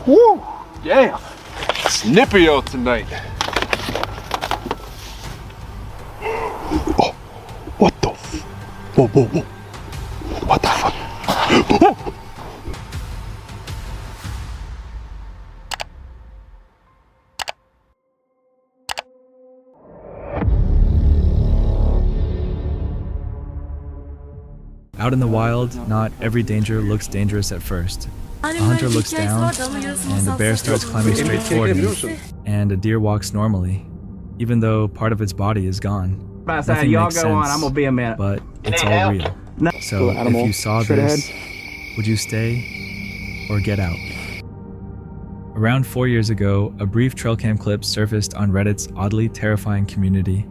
Woo! Yeah! It's nippy out tonight. Oh! What the whoa, whoa, whoa. What the fuck? Oh! Out in the wild, not every danger looks dangerous at first. A hunter looks down, and a bear starts climbing straight toward him, and a deer walks normally, even though part of its body is gone. Nothing makes sense, I'm gonna be a minute. But it's all real. So if you saw this, would you stay or get out? Around 4 years ago, a brief trail cam clip surfaced on Reddit's oddly terrifying community,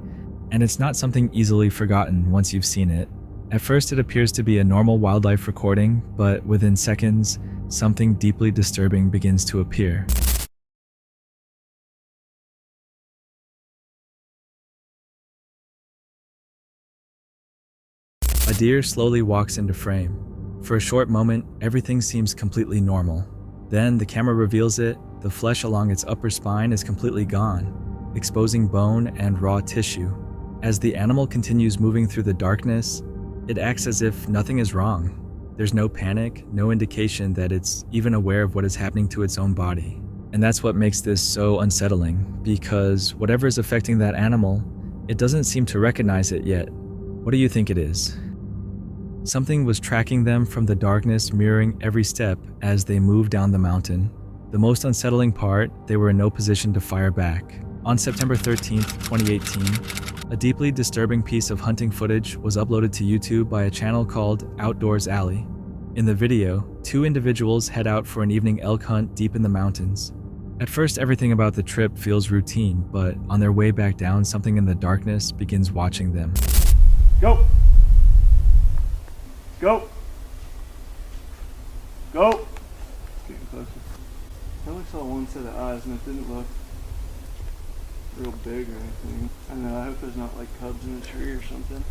and it's not something easily forgotten once you've seen it. At first, it appears to be a normal wildlife recording, but within seconds, something deeply disturbing begins to appear. A deer slowly walks into frame. For a short moment, everything seems completely normal. Then the camera reveals it, the flesh along its upper spine is completely gone, exposing bone and raw tissue. As the animal continues moving through the darkness, it acts as if nothing is wrong. There's no panic, no indication that it's even aware of what is happening to its own body. And that's what makes this so unsettling, because whatever is affecting that animal, it doesn't seem to recognize it yet. What do you think it is? Something was tracking them from the darkness, mirroring every step as they moved down the mountain. The most unsettling part, they were in no position to fire back. On September 13th, 2018, a deeply disturbing piece of hunting footage was uploaded to YouTube by a channel called Outdoors Alley. In the video, two individuals head out for an evening elk hunt deep in the mountains. At first, everything about the trip feels routine, but on their way back down, something in the darkness begins watching them. Go! Go! Go! Getting closer. I only saw one set of eyes and it didn't look real big or anything. I don't know, I hope there's not like cubs in a tree or something.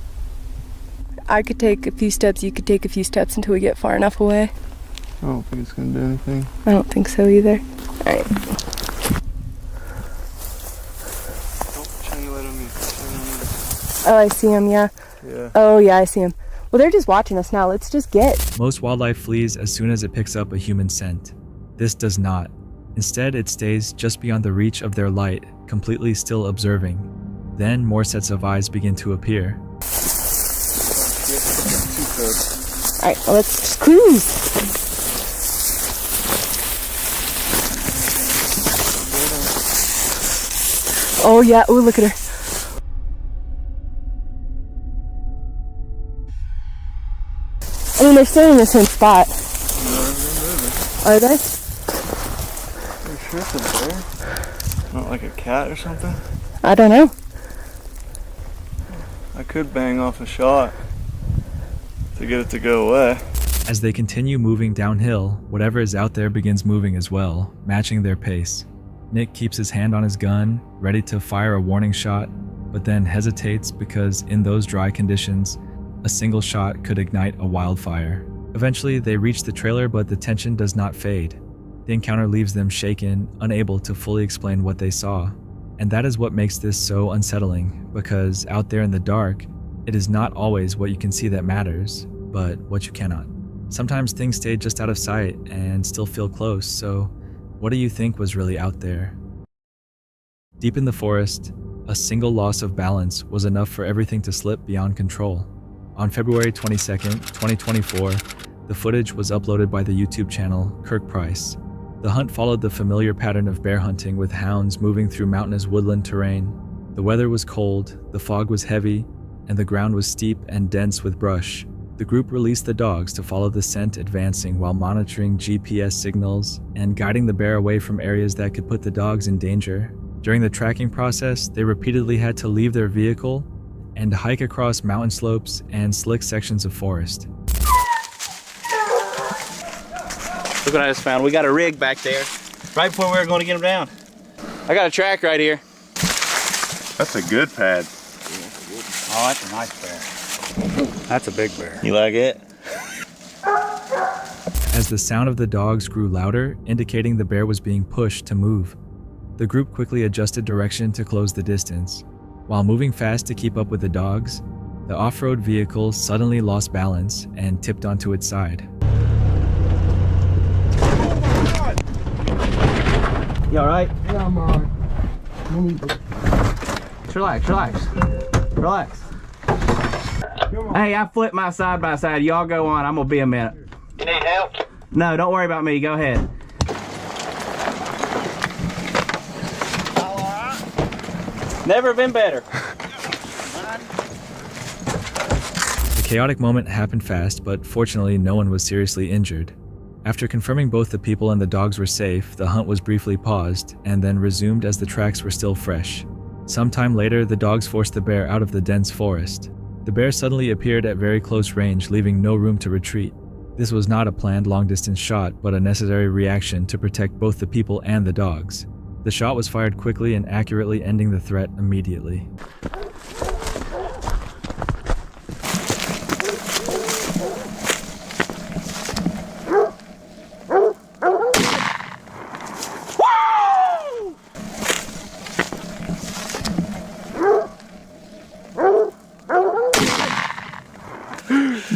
I could take a few steps, you could take a few steps until we get far enough away. I don't think it's gonna do anything. I don't think so either. Alright. Oh, shine the light on me. Shine on me. Oh, I see him, yeah. Yeah. Oh, yeah, I see him. Well, they're just watching us now. Let's just get. Most wildlife flees as soon as it picks up a human scent. This does not. Instead, it stays just beyond the reach of their light, completely still observing. Then more sets of eyes begin to appear. Alright, well, let's just cruise. Oh, yeah. Oh, look at her. I mean, they're still in the same spot. Are they? Are you sure it's a bear? Not like a cat or something? I don't know. I could bang off a shot to get it to go away. As they continue moving downhill, whatever is out there begins moving as well, matching their pace. Nick keeps his hand on his gun, ready to fire a warning shot, but then hesitates because in those dry conditions, a single shot could ignite a wildfire. Eventually, they reach the trailer, but the tension does not fade. The encounter leaves them shaken, unable to fully explain what they saw. And that is what makes this so unsettling, because out there in the dark, it is not always what you can see that matters, but what you cannot. Sometimes things stay just out of sight and still feel close, so what do you think was really out there? Deep in the forest, a single loss of balance was enough for everything to slip beyond control. On February 22nd, 2024, the footage was uploaded by the YouTube channel Kirk Price. The hunt followed the familiar pattern of bear hunting with hounds moving through mountainous woodland terrain. The weather was cold, the fog was heavy, and the ground was steep and dense with brush. The group released the dogs to follow the scent advancing while monitoring GPS signals and guiding the bear away from areas that could put the dogs in danger. During the tracking process, they repeatedly had to leave their vehicle and hike across mountain slopes and slick sections of forest. Look what I just found. We got a rig back there, right before we were going to get them down. I got a track right here. That's a good pad. Oh, that's a nice bear. That's a big bear. You like it? As as the sound of the dogs grew louder, indicating the bear was being pushed to move. The group quickly adjusted direction to close the distance. While moving fast to keep up with the dogs, the off-road vehicle suddenly lost balance and tipped onto its side. You alright? Yeah, I'm alright. Relax. Relax. Hey, I flipped my side by side. Y'all go on. I'm gonna be a minute. You need help? No, don't worry about me. Go ahead. All right? Never been better. The chaotic moment happened fast, but fortunately no one was seriously injured. After confirming both the people and the dogs were safe, the hunt was briefly paused and then resumed as the tracks were still fresh. Sometime later, the dogs forced the bear out of the dense forest. The bear suddenly appeared at very close range, leaving no room to retreat. This was not a planned long-distance shot, but a necessary reaction to protect both the people and the dogs. The shot was fired quickly and accurately, ending the threat immediately.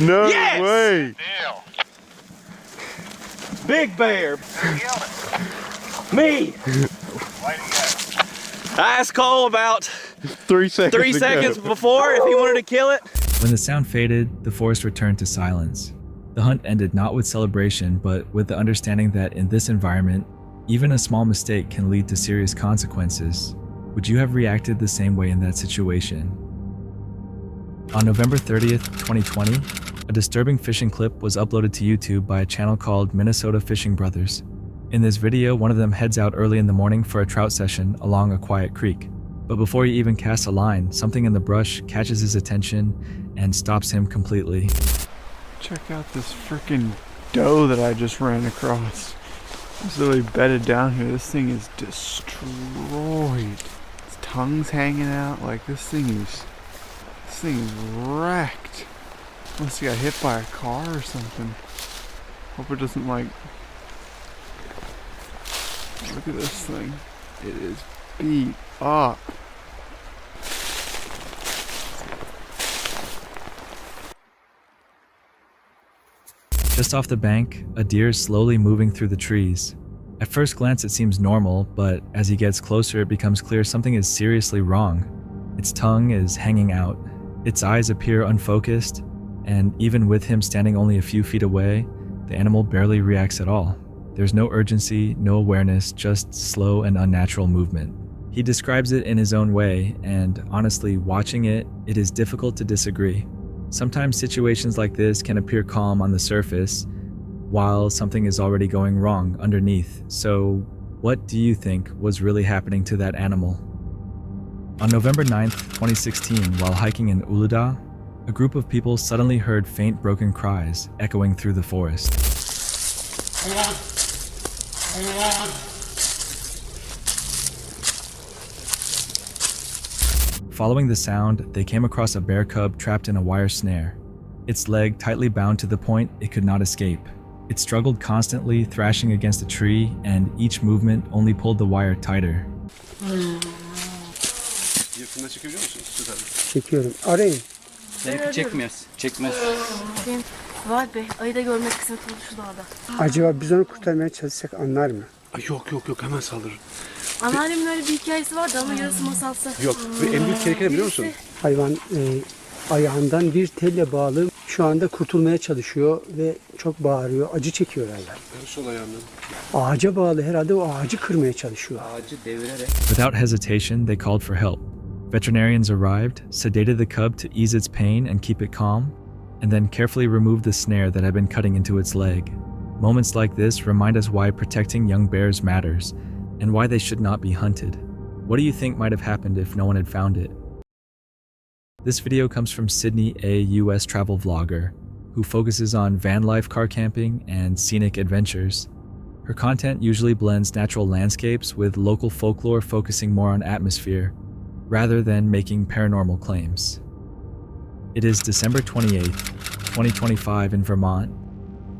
No Yes! way! Deal. Big bear. Who killed it? Me. Way to go. I asked Cole about 3 seconds. 3 seconds before if he wanted to kill it. When the sound faded, the forest returned to silence. The hunt ended not with celebration, but with the understanding that in this environment, even a small mistake can lead to serious consequences. Would you have reacted the same way in that situation? On November 30th, 2020, a disturbing fishing clip was uploaded to YouTube by a channel called Minnesota Fishing Brothers. In this video, one of them heads out early in the morning for a trout session along a quiet creek. But before he even casts a line, something in the brush catches his attention and stops him completely. Check out this freaking doe that I just ran across. It's literally bedded down here. This thing is destroyed. Its tongue's hanging out. Like this thing is wrecked. Unless he got hit by a car or something. Hope it doesn't like. Look at this thing. It is beat up. Just off the bank, a deer is slowly moving through the trees. At first glance, it seems normal, but as he gets closer, it becomes clear something is seriously wrong. Its tongue is hanging out. Its eyes appear unfocused, and even with him standing only a few feet away, the animal barely reacts at all. There's no urgency, no awareness, just slow and unnatural movement. He describes it in his own way, and honestly, watching it, it is difficult to disagree. Sometimes situations like this can appear calm on the surface, while something is already going wrong underneath. So, what do you think was really happening to that animal? On November 9th, 2016, while hiking in Uludağ, a group of people suddenly heard faint broken cries echoing through the forest. Following the sound, they came across a bear cub trapped in a wire snare, its leg tightly bound to the point it could not escape. It struggled constantly, thrashing against a tree, and each movement only pulled the wire tighter. Yakında çekebiliyor musunuz? Süper. Çekiyorum. Arayın. Seninki çekmiyoruz. Çekmez. Vay be, ayı da görmek kısmet oldu şu dağda. Acaba biz onu kurtarmaya çalışsak anlar mı? Ay yok hemen saldırır. Anneannemin öyle bir hikayesi vardı ama yarısı masalsa. Yok ve en büyük tehlike ne biliyor musun? Hayvan ayağından bir telle bağlı şu anda kurtulmaya çalışıyor ve çok bağırıyor. Acı çekiyor hayvan. Sol ayağından. Ağaca bağlı, herhalde o ağacı kırmaya çalışıyor. Ağacı devirerek. Without hesitation, they called for help. Veterinarians arrived, sedated the cub to ease its pain and keep it calm, and then carefully removed the snare that had been cutting into its leg. Moments like this remind us why protecting young bears matters, and why they should not be hunted. What do you think might have happened if no one had found it? This video comes from Sydney, a US travel vlogger, who focuses on van life car camping and scenic adventures. Her content usually blends natural landscapes with local folklore, focusing more on atmosphere, rather than making paranormal claims. It is December 28th, 2025 in Vermont,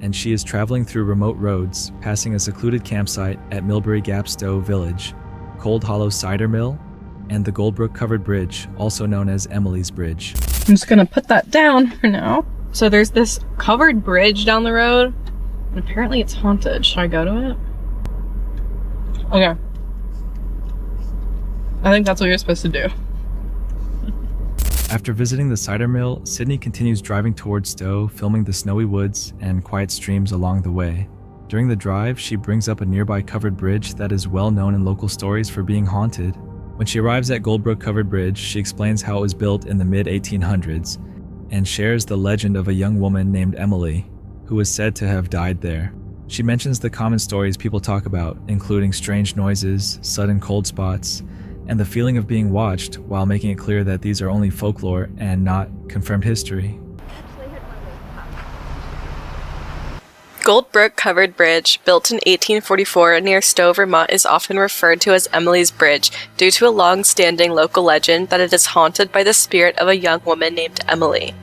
and she is traveling through remote roads, passing a secluded campsite at Millbury Gap Stowe Village, Cold Hollow Cider Mill, and the Goldbrook Covered Bridge, also known as Emily's Bridge. I'm just gonna put that down for now. So there's this covered bridge down the road, and apparently it's haunted. Should I go to it? Okay. I think that's what you're supposed to do. After visiting the cider mill, Sydney continues driving towards Stowe, filming the snowy woods and quiet streams along the way. During the drive, she brings up a nearby covered bridge that is well known in local stories for being haunted. When she arrives at Goldbrook Covered Bridge, she explains how it was built in the mid-1800s and shares the legend of a young woman named Emily, who was said to have died there. She mentions the common stories people talk about, including strange noises, sudden cold spots, and the feeling of being watched, while making it clear that these are only folklore and not confirmed history. Goldbrook Covered Bridge, built in 1844 near Stowe, Vermont, is often referred to as Emily's Bridge due to a long-standing local legend that it is haunted by the spirit of a young woman named Emily.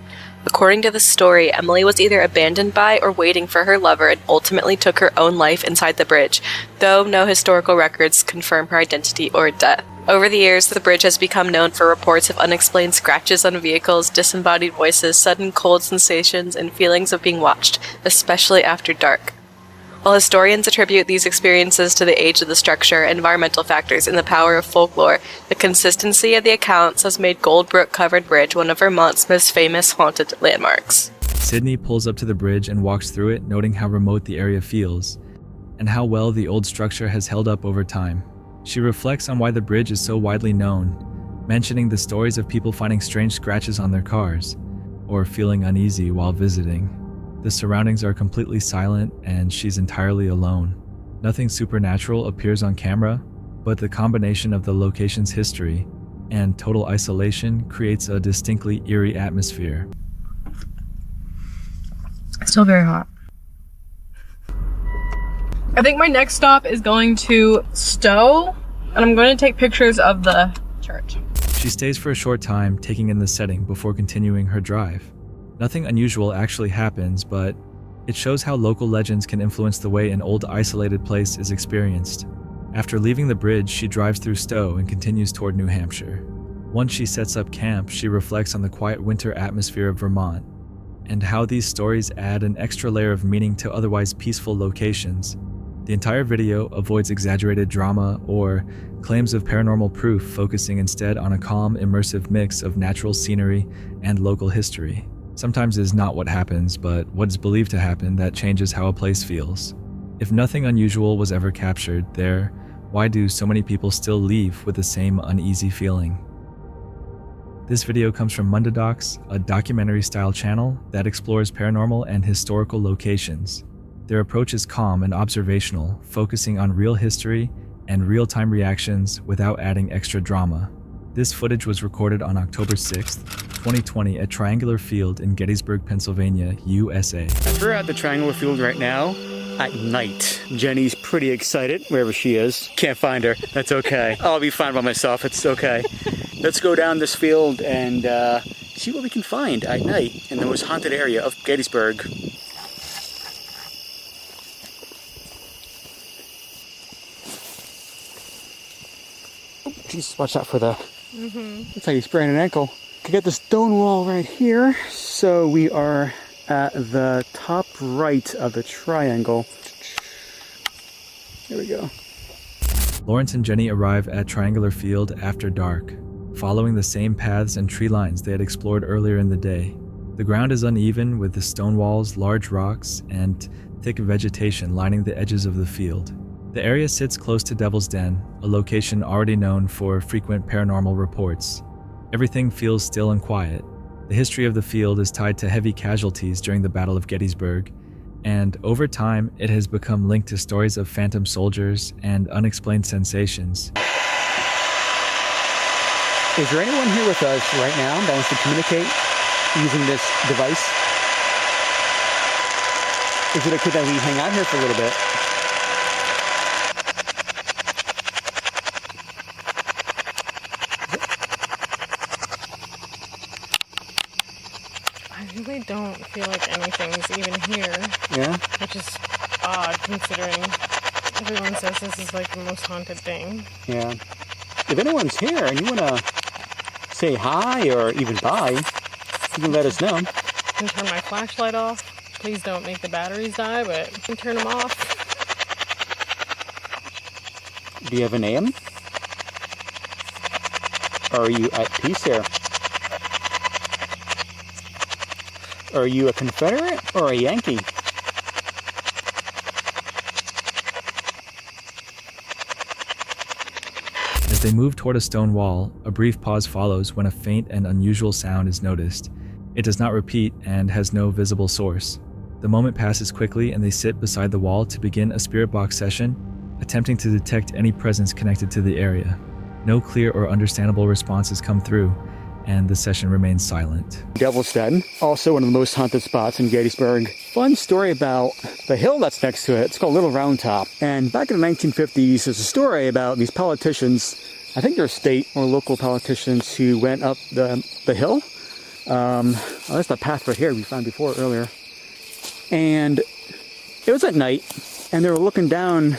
According to the story, Emily was either abandoned by or waiting for her lover and ultimately took her own life inside the bridge, though no historical records confirm her identity or death. Over the years, the bridge has become known for reports of unexplained scratches on vehicles, disembodied voices, sudden cold sensations, and feelings of being watched, especially after dark. While historians attribute these experiences to the age of the structure, environmental factors, and the power of folklore, the consistency of the accounts has made Goldbrook Covered Bridge one of Vermont's most famous haunted landmarks. Sydney pulls up to the bridge and walks through it, noting how remote the area feels, and how well the old structure has held up over time. She reflects on why the bridge is so widely known, mentioning the stories of people finding strange scratches on their cars, or feeling uneasy while visiting. The surroundings are completely silent, and she's entirely alone. Nothing supernatural appears on camera, but the combination of the location's history and total isolation creates a distinctly eerie atmosphere. It's still very hot. I think my next stop is going to Stowe, and I'm going to take pictures of the church. She stays for a short time, taking in the setting before continuing her drive. Nothing unusual actually happens, but it shows how local legends can influence the way an old isolated place is experienced. After leaving the bridge, she drives through Stowe and continues toward New Hampshire. Once she sets up camp, she reflects on the quiet winter atmosphere of Vermont, and how these stories add an extra layer of meaning to otherwise peaceful locations. The entire video avoids exaggerated drama or claims of paranormal proof, focusing instead on a calm, immersive mix of natural scenery and local history. Sometimes it is not what happens, but what is believed to happen that changes how a place feels. If nothing unusual was ever captured there, why do so many people still leave with the same uneasy feeling? This video comes from Mundadocs, a documentary-style channel that explores paranormal and historical locations. Their approach is calm and observational, focusing on real history and real-time reactions without adding extra drama. This footage was recorded on October 6th, 2020 at Triangular Field in Gettysburg, Pennsylvania, USA. We're at the Triangular Field right now at night. Jenny's pretty excited wherever she is. Can't find her. That's okay. I'll be fine by myself. It's okay. Let's go down this field and see what we can find at night in the most haunted area of Gettysburg. Jesus, watch out for the... Looks like he's spraining an ankle. Could get the stone wall right here. So we are at the top right of the triangle. There we go. Lawrence and Jenny arrive at Triangular Field after dark, following the same paths and tree lines they had explored earlier in the day. The ground is uneven, with the stone walls, large rocks, and thick vegetation lining the edges of the field. The area sits close to Devil's Den, a location already known for frequent paranormal reports. Everything feels still and quiet. The history of the field is tied to heavy casualties during the Battle of Gettysburg, and over time it has become linked to stories of phantom soldiers and unexplained sensations. Is there anyone here with us right now that wants to communicate using this device? Is it okay that we hang out here for a little bit? I really don't feel like anything's even here, Yeah? which is odd considering everyone says this is like the most haunted thing. Yeah. If anyone's here and you want to say hi or even bye, you can let us know. I can turn my flashlight off. Please don't make the batteries die, but you can turn them off. Do you have a name? Or are you at peace here? Are you a Confederate or a Yankee? As they move toward a stone wall, a brief pause follows when a faint and unusual sound is noticed. It does not repeat and has no visible source. The moment passes quickly and they sit beside the wall to begin a spirit box session, attempting to detect any presence connected to the area. No clear or understandable responses come through, and the session remains silent. Devil's Den, also one of the most haunted spots in Gettysburg. Fun story about the hill that's next to it. It's called Little Round Top. And back in the 1950s, there's a story about these politicians, I think they're state or local politicians, who went up the hill. That's the path right here we found before earlier. And it was at night, and they were looking down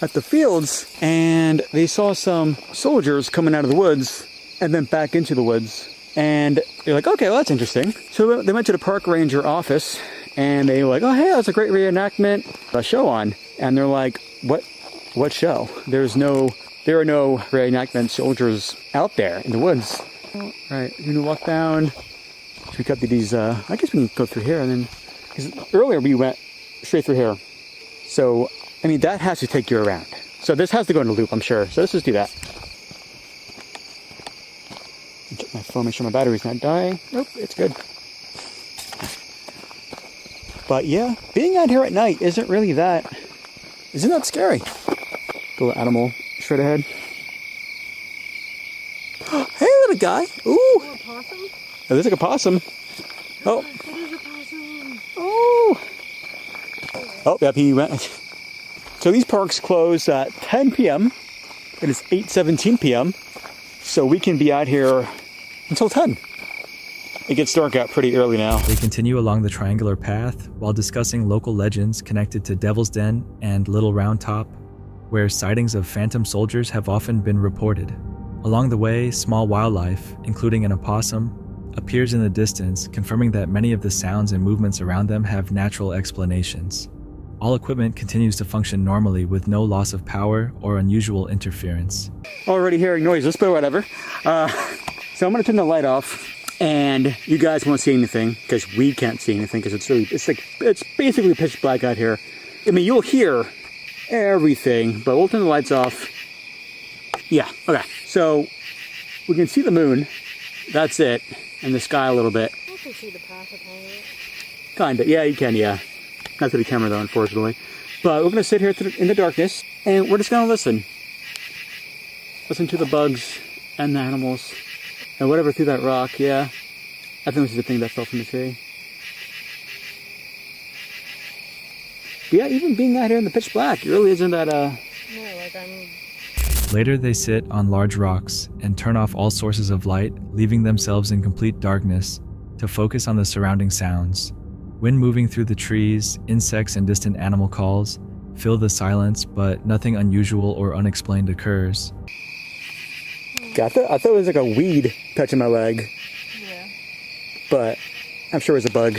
at the fields, and they saw some soldiers coming out of the woods and then back into the woods. And they're like, okay, well, that's interesting. So they went to the park ranger office, and they were like, oh, hey, that's a great reenactment, a show on. And they're like, what show? There are no reenactment soldiers out there in the woods. All right, we're gonna walk down. So we cut through these, I guess we can go through here, and then, because earlier we went straight through here. So, I mean, that has to take you around. So this has to go in a loop, I'm sure. So let's just do that. Check my phone, make sure my battery's not dying. Nope, it's good. But yeah, being out here at night isn't that scary? Little animal straight ahead. Hey, little guy. Ooh. Oh, a possum? Oh, there's like a possum. Oh. It is a possum. Oh. Oh, yep, he went. So these parks close at 10 p.m. It is 8:17 p.m. So we can be out here until 10. It gets dark out pretty early now. They continue along the triangular path while discussing local legends connected to Devil's Den and Little Round Top, where sightings of phantom soldiers have often been reported. Along the way, small wildlife, including an opossum, appears in the distance, confirming that many of the sounds and movements around them have natural explanations. All equipment continues to function normally with no loss of power or unusual interference. Already hearing noises, but whatever. So I'm gonna turn the light off, and you guys won't see anything because we can't see anything because it's basically pitch black out here. I mean, you'll hear everything, but we'll turn the lights off. Yeah, okay. So we can see the moon. That's it, and the sky a little bit. I can see the path of it. Kinda, yeah, you can, yeah. Not to the camera though, unfortunately. But we're gonna sit here in the darkness, and we're just gonna listen. Listen to the bugs and the animals and whatever through that rock. Yeah, I think this is the thing that fell from the tree. But yeah, even being out here in the pitch black, it really isn't that No, like I'm... Later, they sit on large rocks and turn off all sources of light, leaving themselves in complete darkness to focus on the surrounding sounds. Wind moving through the trees, insects and distant animal calls fill the silence, but nothing unusual or unexplained occurs. I thought it was like a weed touching my leg. Yeah. But I'm sure it was a bug.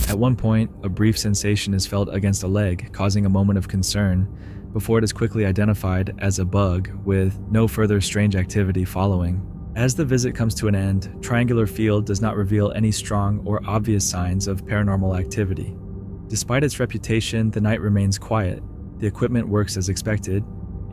At one point, a brief sensation is felt against a leg, causing a moment of concern, before it is quickly identified as a bug, with no further strange activity following. As the visit comes to an end, Triangular Field does not reveal any strong or obvious signs of paranormal activity. Despite its reputation, the night remains quiet, the equipment works as expected,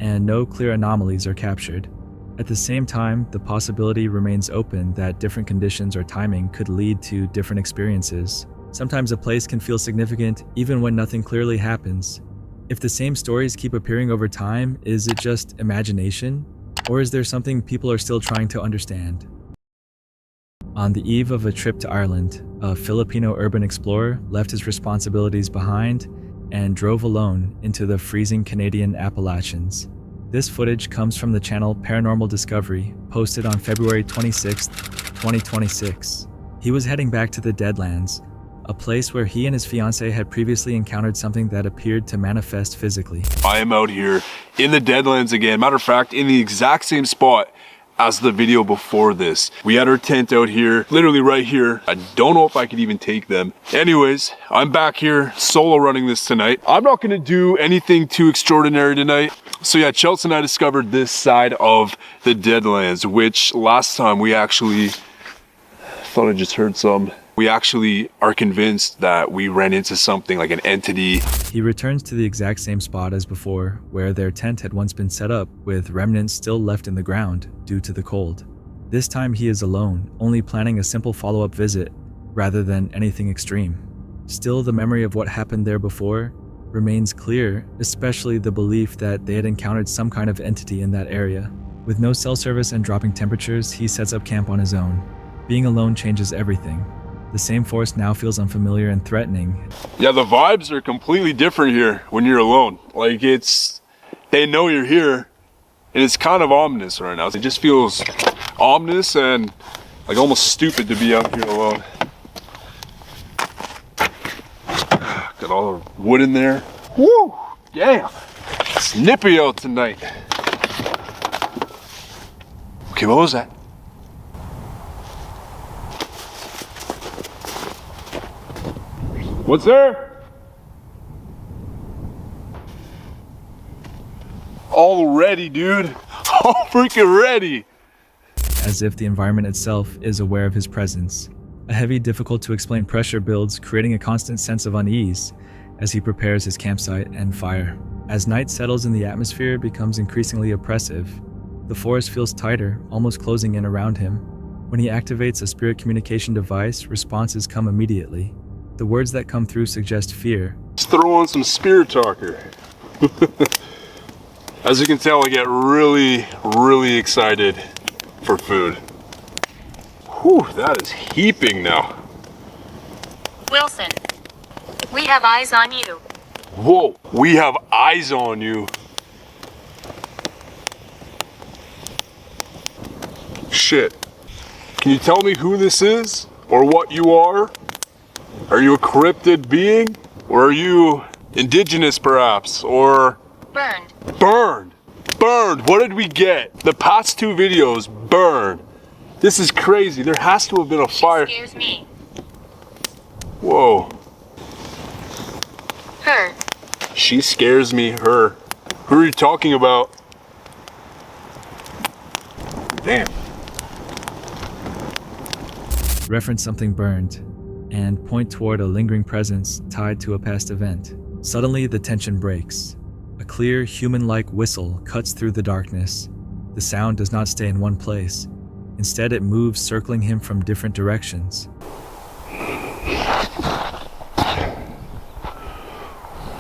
and no clear anomalies are captured. At the same time, the possibility remains open that different conditions or timing could lead to different experiences. Sometimes a place can feel significant even when nothing clearly happens. If the same stories keep appearing over time, is it just imagination? Or is there something people are still trying to understand? On the eve of a trip to Ireland, a Filipino urban explorer left his responsibilities behind and drove alone into the freezing Canadian Appalachians. This footage comes from the channel Paranormal Discovery, posted on February 26, 2026. He was heading back to the Deadlands, a place where he and his fiancée had previously encountered something that appeared to manifest physically. I am out here in the Deadlands again. Matter of fact, in the exact same spot as the video before this. We had our tent out here, literally right here. I don't know if I could even take them. Anyways, I'm back here solo running this tonight. I'm not gonna do anything too extraordinary tonight. So yeah, Chelsea and I discovered this side of the Deadlands, which last time we actually, thought I just heard some. We actually are convinced that we ran into something like an entity. He returns to the exact same spot as before, where their tent had once been set up, with remnants still left in the ground due to the cold. This time he is alone, only planning a simple follow-up visit, rather than anything extreme. Still, the memory of what happened there before remains clear, especially the belief that they had encountered some kind of entity in that area. With no cell service and dropping temperatures, he sets up camp on his own. Being alone changes everything. The same force now feels unfamiliar and threatening. Yeah, the vibes are completely different here when you're alone. Like they know you're here, and it's kind of ominous right now. It just feels ominous and like almost stupid to be out here alone. Got all the wood in there. Woo! Yeah! It's nippy out tonight. Okay, what was that? What's there? Already, dude. All freaking ready. As if the environment itself is aware of his presence. A heavy, difficult to explain pressure builds, creating a constant sense of unease as he prepares his campsite and fire. As night settles in the atmosphere, it becomes increasingly oppressive. The forest feels tighter, almost closing in around him. When he activates a spirit communication device, responses come immediately. The words that come through suggest fear. Let's throw on some spirit talker. As you can tell, I get really, really excited for food. Whew, that is heaping now. Wilson, we have eyes on you. Whoa, we have eyes on you. Shit. Can you tell me who this is? Or what you are? Are you a cryptid being? Or are you indigenous perhaps? Or... Burned. Burned! Burned! What did we get? The past 2 videos, burned. This is crazy. There has to have been a fire. She scares me. Whoa. Her. She scares me, her. Who are you talking about? Damn. Reference something burned, and point toward a lingering presence tied to a past event. Suddenly, the tension breaks. A clear, human-like whistle cuts through the darkness. The sound does not stay in one place. Instead, it moves, circling him from different directions.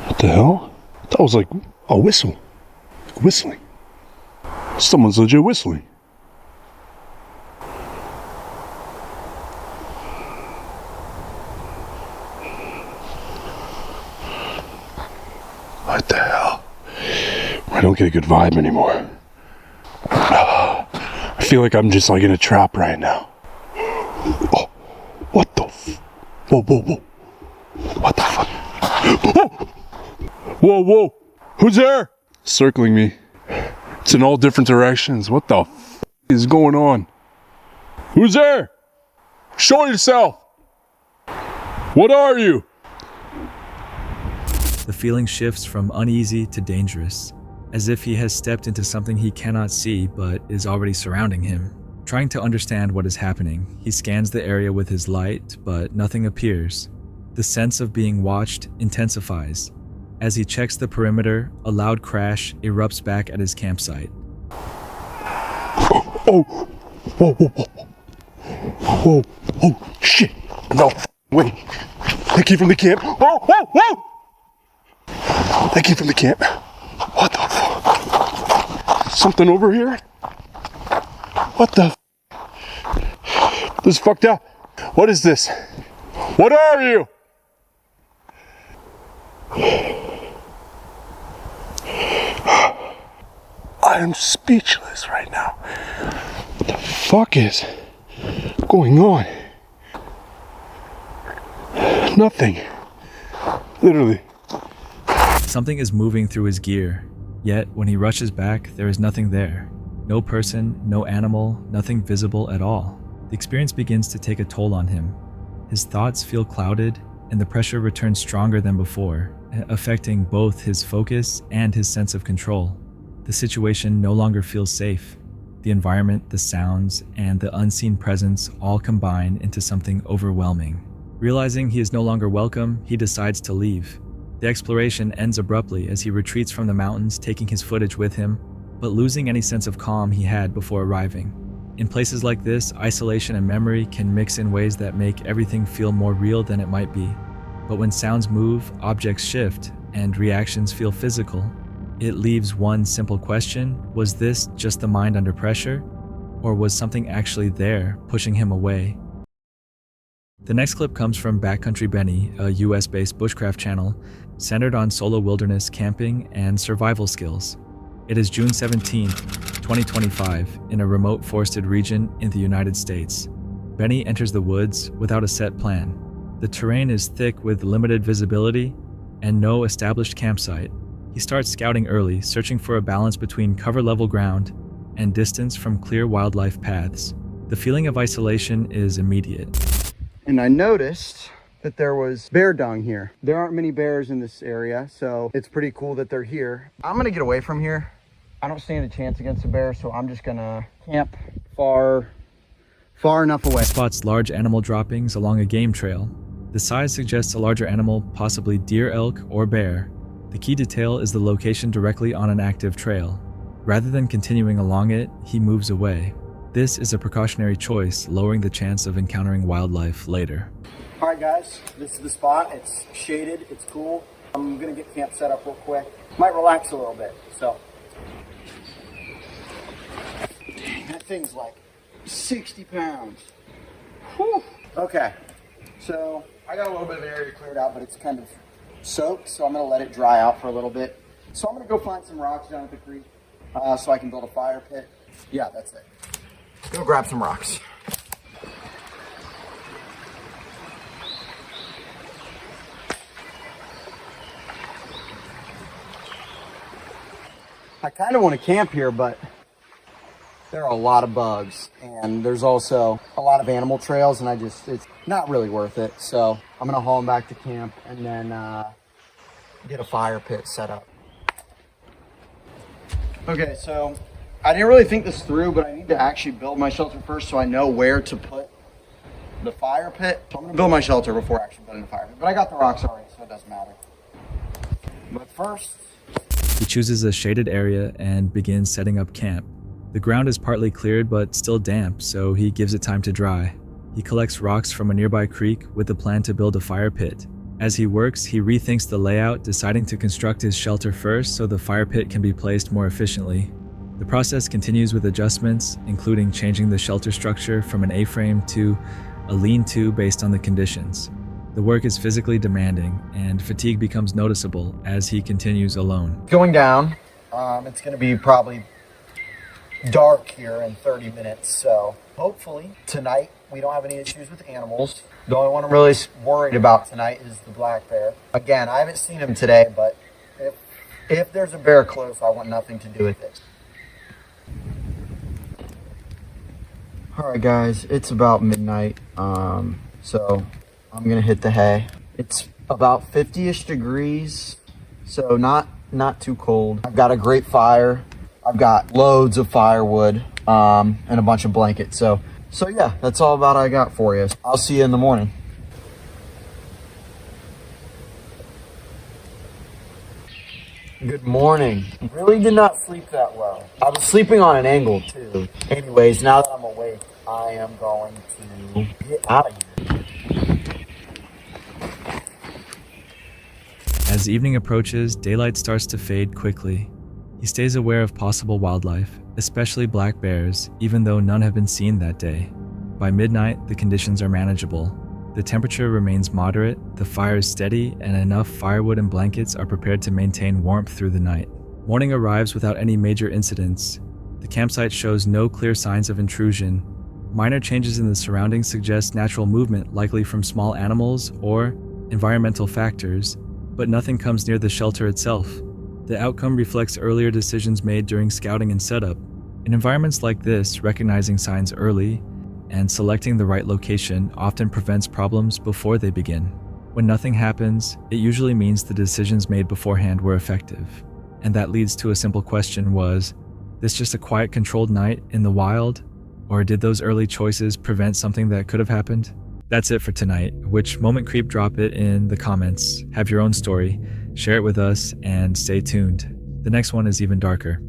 What the hell? That was like a whistle. Whistling. Someone's legit whistling. What the hell? I don't get a good vibe anymore. I feel like I'm just like in a trap right now. Oh, what the whoa, whoa, whoa. What the fuck? Whoa, whoa. Who's there? Circling me. It's in all different directions. What the is going on? Who's there? Show yourself. What are you? The feeling shifts from uneasy to dangerous, as if he has stepped into something he cannot see but is already surrounding him. Trying to understand what is happening, he scans the area with his light, but nothing appears. The sense of being watched intensifies. As he checks the perimeter, a loud crash erupts back at his campsite. Oh! Whoa, whoa, whoa. Whoa, oh, shit. No, wait. That came from the camp. Whoa, whoa, whoa! That came from the camp. What the fuck? Something over here? What the This is fucked up. What is this? What are you? I am speechless right now. What the fuck is going on? nothing. Literally. Something is moving through his gear, yet when he rushes back, there is nothing there. No person, no animal, nothing visible at all. The experience begins to take a toll on him. His thoughts feel clouded, and the pressure returns stronger than before, affecting both his focus and his sense of control. The situation no longer feels safe. The environment, the sounds, and the unseen presence all combine into something overwhelming. Realizing he is no longer welcome, he decides to leave. The exploration ends abruptly as he retreats from the mountains, taking his footage with him, but losing any sense of calm he had before arriving. In places like this, isolation and memory can mix in ways that make everything feel more real than it might be. But when sounds move, objects shift, and reactions feel physical, it leaves one simple question: was this just the mind under pressure? Or was something actually there, pushing him away? The next clip comes from Backcountry Benny, a US-based bushcraft channel centered on solo wilderness camping and survival skills. It is June 17, 2025, in a remote forested region in the United States. Benny enters the woods without a set plan. The terrain is thick with limited visibility and no established campsite. He starts scouting early, searching for a balance between cover-level ground and distance from clear wildlife paths. The feeling of isolation is immediate. And I noticed that there was bear dung here. There aren't many bears in this area, so it's pretty cool that they're here. I'm gonna get away from here. I don't stand a chance against a bear, so I'm just gonna camp far enough away. He spots large animal droppings along a game trail. The size suggests a larger animal, possibly deer, elk, or bear. The key detail is the location directly on an active trail. Rather than continuing along it, he moves away. This is a precautionary choice, lowering the chance of encountering wildlife later. All right, guys, this is the spot. It's shaded, it's cool. I'm gonna get camp set up real quick. Might relax a little bit, so. Dang, that thing's like 60 pounds. Whew. Okay, so I got a little bit of area cleared out, but it's kind of soaked, so I'm gonna let it dry out for a little bit. So I'm gonna go find some rocks down at the creek so I can build a fire pit. Yeah, that's it. Go grab some rocks. I kind of want to camp here, but there are a lot of bugs, and there's also a lot of animal trails, and it's not really worth it. So I'm gonna haul them back to camp and then get a fire pit set up. Okay, so I didn't really think this through, but I need to actually build my shelter first so I know where to put the fire pit. So I'm gonna build my shelter before actually building the fire pit, but I got the rocks already, so it doesn't matter. But first, he chooses a shaded area and begins setting up camp. The ground is partly cleared but still damp, so he gives it time to dry. He collects rocks from a nearby creek with the plan to build a fire pit. As he works, he rethinks the layout, deciding to construct his shelter first so the fire pit can be placed more efficiently. The process continues with adjustments, including changing the shelter structure from an A-frame to a lean-to based on the conditions. The work is physically demanding, and fatigue becomes noticeable as he continues alone. Going down, it's going to be probably dark here in 30 minutes, so hopefully tonight we don't have any issues with animals. The only one I'm really worried about tonight is the black bear. Again, I haven't seen him today, but if there's a bear close, I want nothing to do with it. Alright guys, it's about midnight, so I'm gonna hit the hay. It's about 50-ish degrees, so not too cold. I've got a great fire. I've got loads of firewood and a bunch of blankets. So yeah, that's all about I got for you. I'll see you in the morning. Good morning. Really did not sleep that well. I was sleeping on an angle too. Anyways, now that I'm awake, I am going to get out of here. As evening approaches, daylight starts to fade quickly. He stays aware of possible wildlife, especially black bears, even though none have been seen that day. By midnight, the conditions are manageable. The temperature remains moderate, the fire is steady, and enough firewood and blankets are prepared to maintain warmth through the night. Morning arrives without any major incidents. The campsite shows no clear signs of intrusion. Minor changes in the surroundings suggest natural movement, likely from small animals or environmental factors, but nothing comes near the shelter itself. The outcome reflects earlier decisions made during scouting and setup. In environments like this, recognizing signs early and selecting the right location often prevents problems before they begin. When nothing happens, it usually means the decisions made beforehand were effective. And that leads to a simple question: was this just a quiet, controlled night in the wild? Or did those early choices prevent something that could have happened? That's it for tonight. Which moment creep? Drop it in the comments. Have your own story, share it with us, and stay tuned. The next one is even darker.